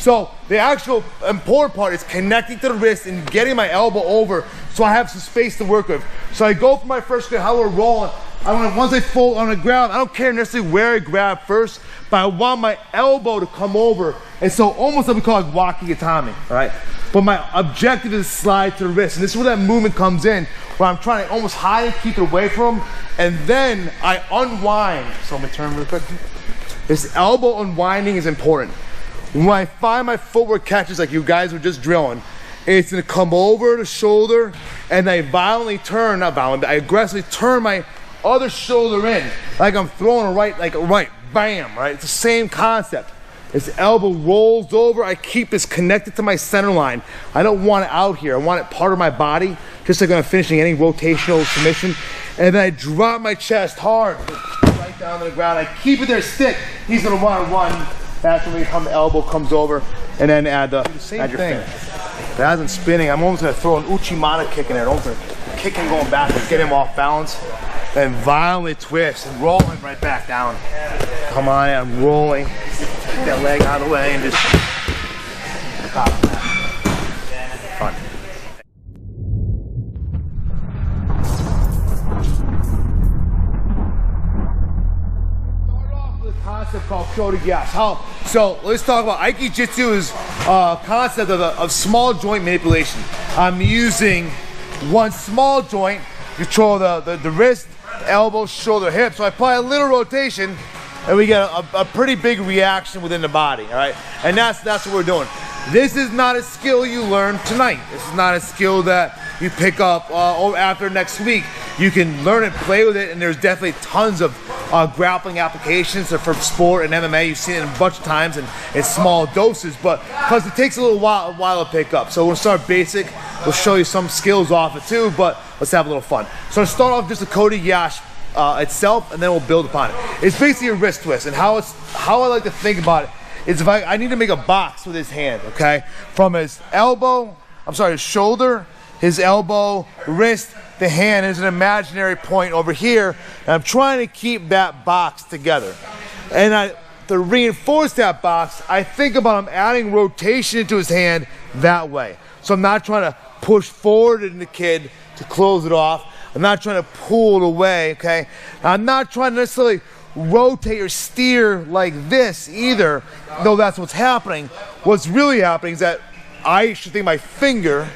So the actual important part is connecting to the wrist and getting my elbow over so I have some space to work with. So I go for my first grab, how we're rolling. Once I fall on the ground, I don't care necessarily where I grab first, but I want my elbow to come over. And so almost what we call like wakigatami, all right? But my objective is to slide to the wrist. And this is where that movement comes in, where I'm trying to almost hide and keep it away from him. And then I unwind. So I'm gonna turn real quick. This elbow unwinding is important. When I find my footwork catches like you guys were just drilling, it's gonna come over the shoulder and I violently turn, not violently, I aggressively turn my other shoulder in, like I'm throwing a right, like a right, bam, right? It's the same concept. This elbow rolls over, I keep this connected to my center line. I don't want it out here, I want it part of my body, just like I'm finishing any rotational submission. And then I drop my chest hard, right down to the ground. I keep it there stick. He's gonna wanna run. That's when the elbow comes over, and then add your thing. If it hasn't spinning, I'm almost gonna throw an uchimata kick in there. Don't kick him going backwards, get him off balance, then violently twist and roll him right back down. Come on, I'm rolling. Take that leg out of the way and just stop that. Fun. Concept called Kote Gaeshi. So let's talk about Aikijitsu is a concept of small joint manipulation. I'm using one small joint, control the wrist, elbow, shoulder, hip. So I apply a little rotation and we get a pretty big reaction within the body, all right? And that's what we're doing. This is not a skill you learn tonight. This is not a skill that you pick up after next week. You can learn and play with it, and there's definitely tons of grappling applications for sport and MMA. You've seen it a bunch of times in small doses, but because it takes a little while to pick up. So we'll start basic. We'll show you some skills off it too, but let's have a little fun. So to start off, just the Kote Gaeshi itself, and then we'll build upon it. It's basically a wrist twist, and how I like to think about it is if I need to make a box with his hand, okay? From his elbow, his shoulder, his elbow, wrist, the hand is an imaginary point over here, and I'm trying to keep that box together. And to reinforce that box, I think about him adding rotation into his hand that way. So I'm not trying to push forward in the kid to close it off. I'm not trying to pull it away, okay? I'm not trying to necessarily rotate or steer like this either, though that's what's happening. What's really happening is that I should think my finger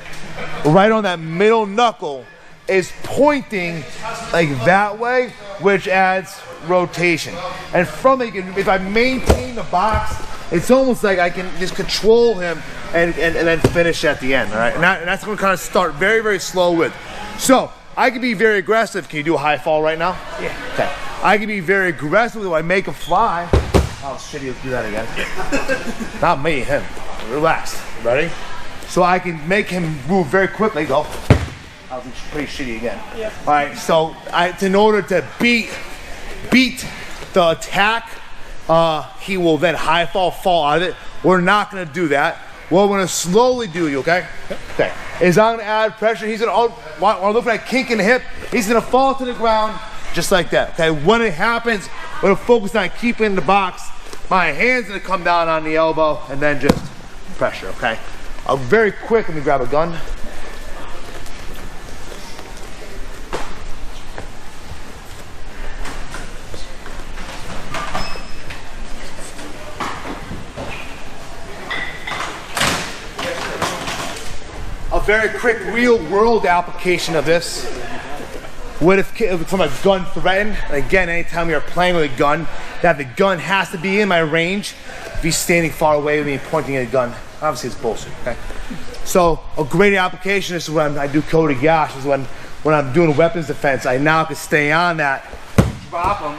right on that middle knuckle is pointing like that way, which adds rotation. And from it, if I maintain the box, it's almost like I can just control him and then finish at the end, all right? And that's going to kind of start very, very slow with. So I can be very aggressive. Can you do a high fall right now? Yeah. Okay. I can be very aggressive if I make him fly. Oh shit, he'll do that again. Not me, him. Relax. Ready? So I can make him move very quickly. Go. That was pretty shitty again. Yeah. All right. So in order to beat the attack, he will then high fall out of it. We're not going to do that. What we're going to slowly do, you okay? Okay. Is I'm going to add pressure. He's going to, when I look for that kink in the hip, he's going to fall to the ground just like that. Okay. When it happens, we're going to focus on keeping the box. My hand's going to come down on the elbow and then just pressure. Okay. Very quick. Let me grab a gun. A very quick real-world application of this. What if from a gun threatened? Again, anytime you're playing with a gun, that the gun has to be in my range. If he's standing far away with me pointing at a gun, obviously it's bullshit. Okay. So a great application is when I do Kote Gaeshi, is when I'm doing weapons defense. I now can stay on that, drop him,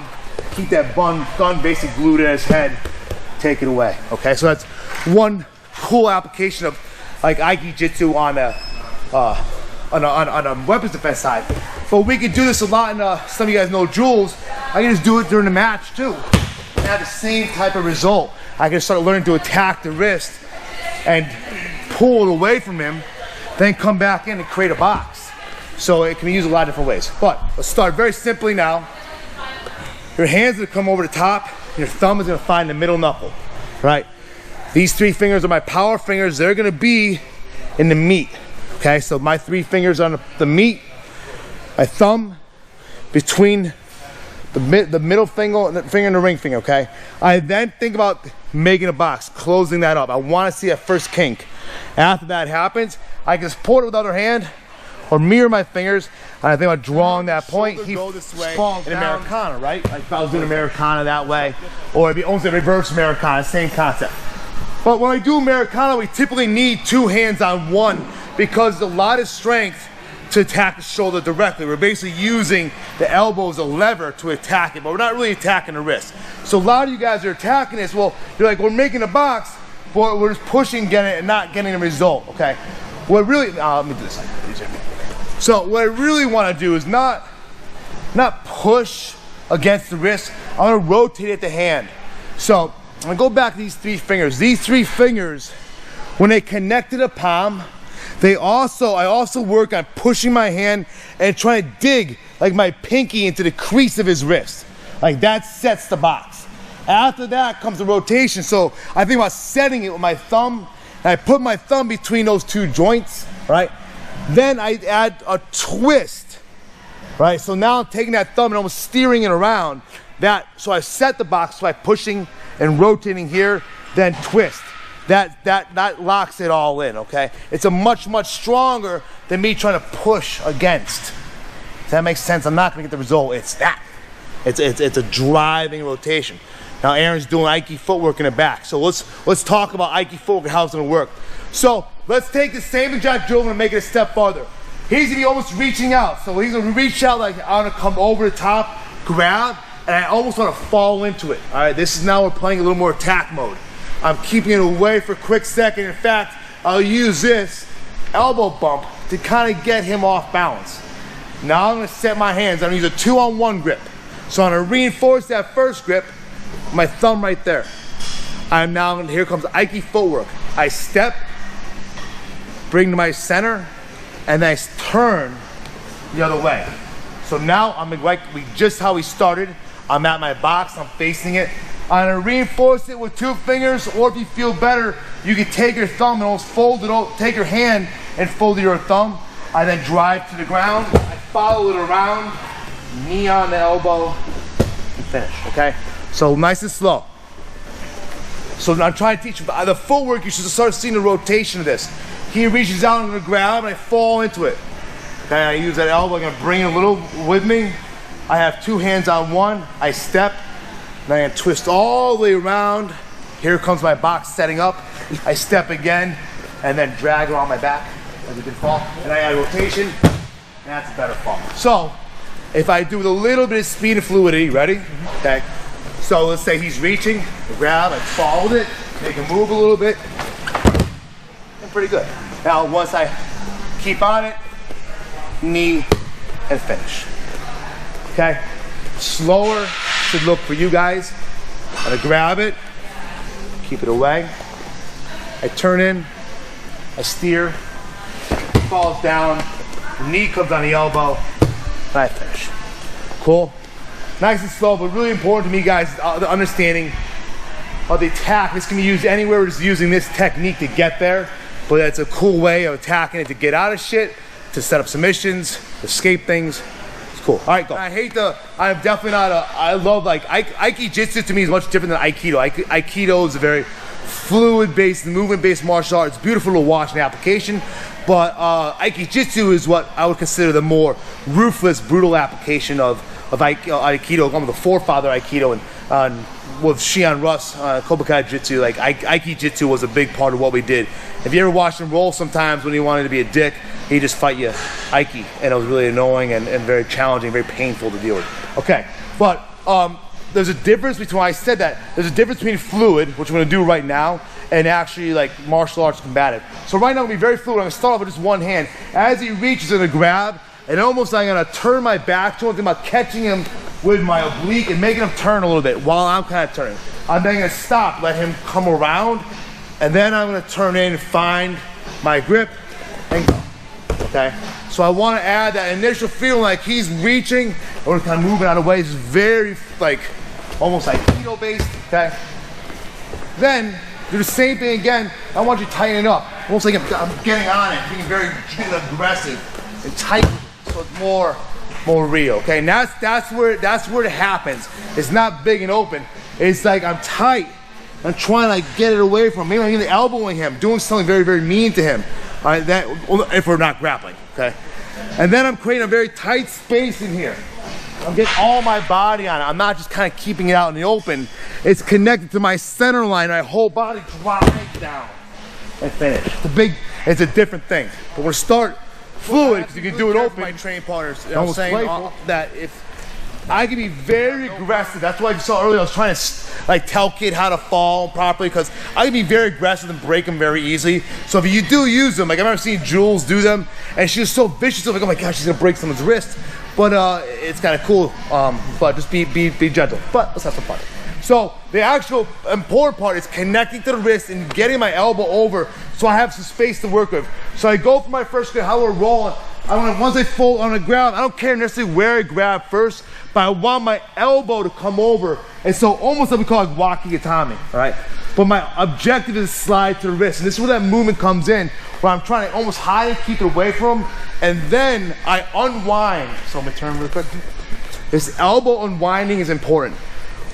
keep that gun basically glued in his head, take it away. Okay. So that's one cool application of like Aikijitsu on a weapons defense side. But we can do this a lot in some of you guys know Jules. I can just do it during the match too and have the same type of result. I can start learning to attack the wrist and pull it away from him, then come back in and create a box. So it can be used a lot of different ways. But let's start very simply now. Your hands are gonna come over the top, and your thumb is gonna find the middle knuckle, right? These 3 fingers are my power fingers. They're gonna be in the meat, okay? So my 3 fingers on the meat, my thumb between the middle finger and the ring finger, okay? I then think about making a box, closing that up. I wanna see that first kink. After that happens, I can support it with the other hand or mirror my fingers, and I think about drawing that point. He go this way in Americana, right? Like if I was doing Americana that way, or it'd be almost a reverse Americana, same concept. But when I do Americana, we typically need 2 hands on one because there's a lot of strength to attack the shoulder directly. We're basically using the elbow as a lever to attack it, but we're not really attacking the wrist. So a lot of you guys are attacking this, well, you're like, we're making a box, but we're just pushing, getting it, and not getting a result, okay? What really, let me do this. So what I really want to do is not push against the wrist. I'm going to rotate it the hand. So I'm going to go back to these 3 fingers. These 3 fingers, when they connect to the palm, I also work on pushing my hand and trying to dig like my pinky into the crease of his wrist. Like that sets the box. After that comes the rotation. So I think about setting it with my thumb, and I put my thumb between those 2 joints, right? Then I add a twist, right? So now I'm taking that thumb and almost steering it around. So I set the box by pushing and rotating here, then twist. That locks it all in, okay? It's a much stronger than me trying to push against. Does that make sense? I'm not gonna get the result. It's that. It's a driving rotation. Now Aaron's doing Aiki footwork in the back. So let's talk about Aiki footwork and how it's gonna work. So let's take the same exact drill and make it a step farther. He's gonna be almost reaching out. So he's gonna reach out like I wanna come over the top, grab, and I almost wanna fall into it. All right, this is now we're playing a little more attack mode. I'm keeping it away for a quick second. In fact, I'll use this elbow bump to kind of get him off balance. Now I'm gonna set my hands. I'm gonna use a 2-on-1 grip. So I'm gonna reinforce that first grip, my thumb right there. I'm now, here comes Aiki footwork. I step, bring to my center, and then I turn the other way. So now I'm like just how we started. I'm at my box, I'm facing it. I'm gonna reinforce it with 2 fingers, or if you feel better, you can take your thumb and almost fold it over, take your hand and fold your thumb. I then drive to the ground, I follow it around, knee on the elbow, and finish, okay? So nice and slow. So I'm trying to teach you the footwork. You should start seeing the rotation of this. He reaches out on the ground and I fall into it. Okay, I use that elbow, I'm gonna bring it a little with me. I have 2 hands on one, I step, and I'm gonna twist all the way around. Here comes my box setting up. I step again, and then drag around my back as a good fall. And I add rotation, and that's a better fall. So, if I do with a little bit of speed and fluidity, ready? Okay. So let's say he's reaching, grab, I followed it, make him move a little bit, and pretty good. Now once I keep on it, knee, and finish. Okay? Slower should look for you guys. I'm gonna grab it, keep it away. I turn in, I steer, falls down, knee comes on the elbow, and I finish. Cool? Nice and slow, but really important to me, guys, the understanding of the attack. This can be used anywhere. We're just using this technique to get there, but it's a cool way of attacking it to get out of shit, to set up submissions, escape things. It's cool. All right, go. I'm definitely not I love like, Aikijitsu to me is much different than Aikido. Aikido is a very fluid-based, movement-based martial art. It's beautiful to watch in application, but Aikijitsu is what I would consider the more ruthless, brutal application of Aikido, the forefather Aikido, and with Shion Russ, Kote Gaeshi, like Aikijitsu was a big part of what we did. If you ever watched him roll sometimes when he wanted to be a dick, he'd just fight you Aiki, and it was really annoying and very challenging, very painful to deal with. Okay, but there's a difference between, I said that, there's a difference between fluid, which we're gonna do right now, and actually like martial arts combative. So right now I'm gonna be very fluid. I'm gonna start off with just one hand. As he reaches in a grab, and almost I'm gonna turn my back to him, think about catching him with my oblique and making him turn a little bit while I'm kind of turning. I'm then gonna stop, let him come around, and then I'm gonna turn in, find my grip, and go, okay? So I wanna add that initial feeling like he's reaching, or kind of moving out of the way. It's very like, almost like Aikido based, okay? Then, Do the same thing again. I want you to tighten it up. Almost like I'm getting on it, being very aggressive and tight, so it's more real. Okay, and that's where it happens. It's not big and open. It's like I'm tight. I'm trying to like get it away from him. Maybe I'm even elbowing him, doing something very, very mean to him. All right, that if we're not grappling. Okay, and then I'm creating a very tight space in here. I'm getting all my body on it. I'm not just kind of keeping it out in the open. It's connected to my center line. My whole body drops down and finish. It's a different thing. But we're start fluid because you can do it open. My training partners, I'm saying that if I can be very aggressive. That's why you saw earlier. I was trying to like tell kid how to fall properly because I can be very aggressive and break them very easily. So if you do use them, like I've never seen Jules do them, and she's so vicious. I'm like, oh my gosh, she's gonna break someone's wrist. But it's kind of cool. But just be gentle. But let's have some fun. So the actual important part is connecting to the wrist and getting my elbow over so I have some space to work with. So I go for my first grab, how we're rolling. Once I fall on the ground, I don't care necessarily where I grab first, but I want my elbow to come over. And so almost like we call it wakigatami, all right? But my objective is to slide to the wrist. And this is where that movement comes in, where I'm trying to almost hide and keep it away from him. And then I unwind. So I'm gonna turn real quick. This elbow unwinding is important.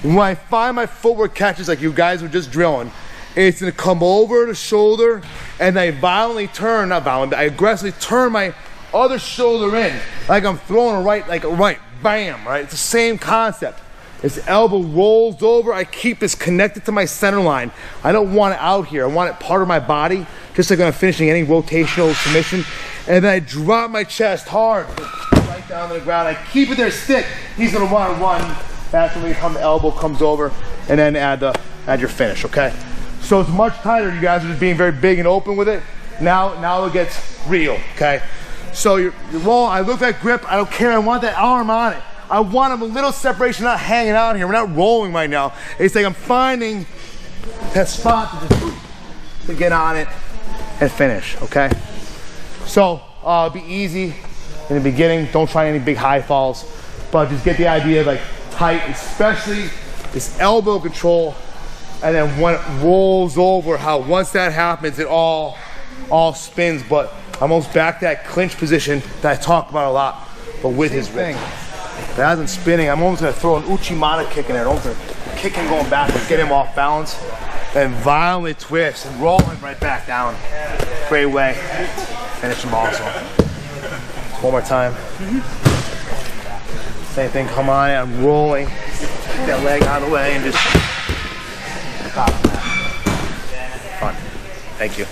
When I find my footwork catches like you guys were just drilling, it's gonna come over the shoulder and I violently turn, not violently, I aggressively turn my other shoulder in, like I'm throwing a right, like a right, bam, right? It's the same concept. This elbow rolls over, I keep this connected to my center line. I don't want it out here, I want it part of my body, just like I'm finishing any rotational submission. And then I drop my chest hard, right down to the ground. I keep it there stick. He's gonna wanna run. That's when the elbow comes over, and then add your finish, okay? So it's much tighter. You guys are just being very big and open with it. Now it gets real, okay? So you're rolling, I look at grip, I don't care, I want that arm on it. I want a little separation, not hanging out here. We're not rolling right now. It's like I'm finding that spot to get on it and finish, okay? So be easy in the beginning. Don't try any big high falls, but just get the idea of like tight, especially this elbow control. And then when it rolls over, how once that happens, it all spins. But I'm almost back to that clinch position that I talk about a lot, but with his wrist. If it hasn't spinning, I'm almost gonna throw an Uchimata kick in there. I'm gonna kick him going backwards, get him off balance, and violently twist and roll him right back down. Great way. Finish him also. One more time. Same thing, come on, I'm rolling. Take that leg out of the way and just stop. Fun. Thank you.